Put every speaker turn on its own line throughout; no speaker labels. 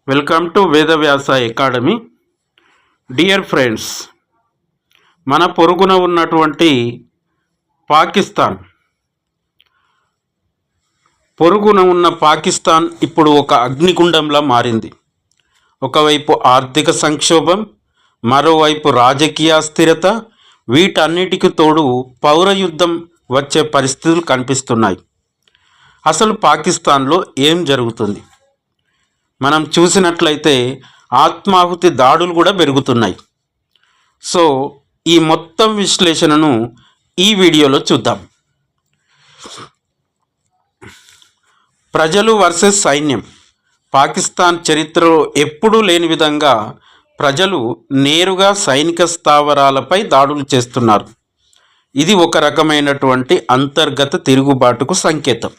Welcome to Vedavyasa academy. Dear friends, మన పొరుగున ఉన్నటువంటి పాకిస్తాన్ ఇప్పుడు ఒక అగ్నిగుండంలా మారింది. ఒకవైపు ఆర్థిక సంక్షోభం, మరోవైపు రాజకీయ అస్థిరత, వీటన్నిటికి తోడు పౌర యుద్ధం వచ్చే పరిస్థితులు కనిపిస్తున్నాయి. అసలు పాకిస్తాన్లో ఏం జరుగుతుంది? మనం చూసినట్లయితే ఆత్మాహుతి దాడులు కూడా పెరుగుతున్నాయి. సో ఈ మొత్తం విశ్లేషణను ఈ వీడియోలో చూద్దాం. ప్రజలు వర్సెస్ సైన్యం. పాకిస్తాన్ చరిత్రలో ఎప్పుడూ లేని విధంగా ప్రజలు నేరుగా సైనిక స్థావరాలపై దాడులు చేస్తున్నారు. ఇది ఒక రకమైనటువంటి అంతర్గత తిరుగుబాటుకు సంకేతం.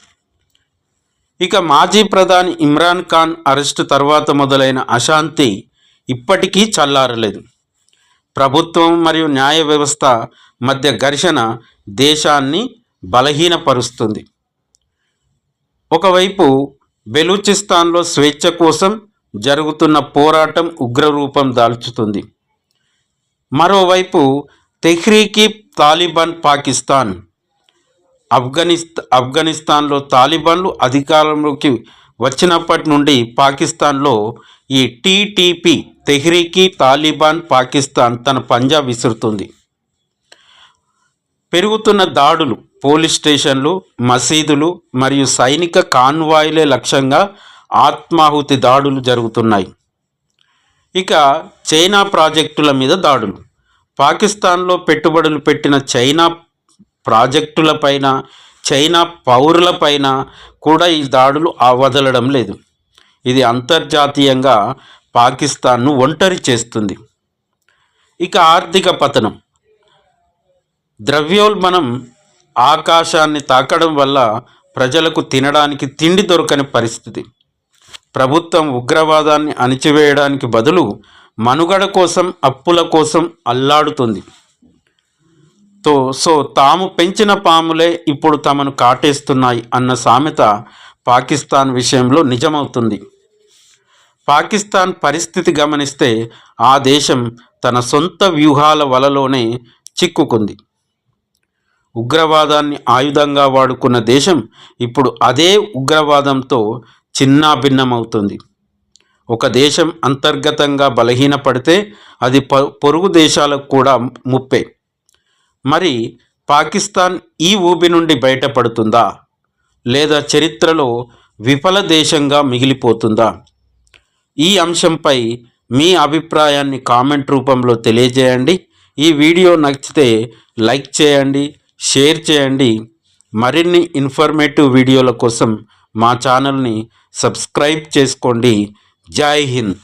ఇక మాజీ ప్రధాని ఇమ్రాన్ ఖాన్ అరెస్టు తర్వాత మొదలైన అశాంతి ఇప్పటికీ చల్లారలేదు. ప్రభుత్వం మరియు న్యాయ వ్యవస్థ మధ్య ఘర్షణ దేశాన్ని బలహీనపరుస్తుంది. ఒకవైపు బెలూచిస్తాన్లో స్వేచ్ఛ కోసం జరుగుతున్న పోరాటం ఉగ్రరూపం దాల్చుతుంది. మరోవైపు తెహ్రీక్-ఈ తాలిబాన్ పాకిస్తాన్. ఆఫ్ఘనిస్తాన్లో తాలిబాన్లు అధికారంలోకి వచ్చినప్పటి నుండి పాకిస్తాన్లో ఈ టీటీపీ తెహ్రీక్-ఈ తాలిబాన్ పాకిస్తాన్ తన పంజా విసురుతుంది. పెరుగుతున్న దాడులు, పోలీస్ స్టేషన్లు, మసీదులు మరియు సైనిక కాన్వాయ్లే లక్ష్యంగా ఆత్మాహుతి దాడులు జరుగుతున్నాయి. ఇక చైనా ప్రాజెక్టుల మీద దాడులు. పాకిస్తాన్లో పెట్టుబడులు పెట్టిన చైనా ప్రాజెక్టులపైన, చైనా పౌరులపైన కూడా ఈ దాడులు వదలడం లేదు. ఇది అంతర్జాతీయంగా పాకిస్తాన్ను ఒంటరి చేస్తుంది. ఇక ఆర్థిక పతనం. ద్రవ్యోల్బణం ఆకాశాన్ని తాకడం వల్ల ప్రజలకు తినడానికి తిండి దొరకని పరిస్థితి. ప్రభుత్వం ఉగ్రవాదాన్ని అణిచివేయడానికి బదులు మనుగడ కోసం, అప్పుల కోసం అల్లాడుతుంది. సో తాము పెంచిన పాములే ఇప్పుడు తమను కాటేస్తున్నాయి అన్న సామెత పాకిస్తాన్ విషయంలో నిజమవుతుంది. పాకిస్తాన్ పరిస్థితి గమనిస్తే ఆ దేశం తన సొంత వ్యూహాల వలలోనే చిక్కుకుంది. ఉగ్రవాదాన్ని ఆయుధంగా వాడుకున్న దేశం ఇప్పుడు అదే ఉగ్రవాదంతో చిన్నాభిన్నమవుతుంది. ఒక దేశం అంతర్గతంగా బలహీనపడితే అది పొరుగు దేశాలకు కూడా ముప్పే. మరి పాకిస్తాన్ ఈ ఊబి నుండి బయటపడుతుందా, లేదా చరిత్రలో విఫల దేశంగా మిగిలిపోతుందా? ఈ అంశంపై మీ అభిప్రాయాన్ని కామెంట్ రూపంలో తెలియజేయండి. ఈ వీడియో నచ్చితే లైక్ చేయండి, షేర్ చేయండి. మరిన్ని ఇన్ఫర్మేటివ్ వీడియోల కోసం మా ఛానల్ని సబ్స్క్రైబ్ చేసుకోండి. జై హింద్.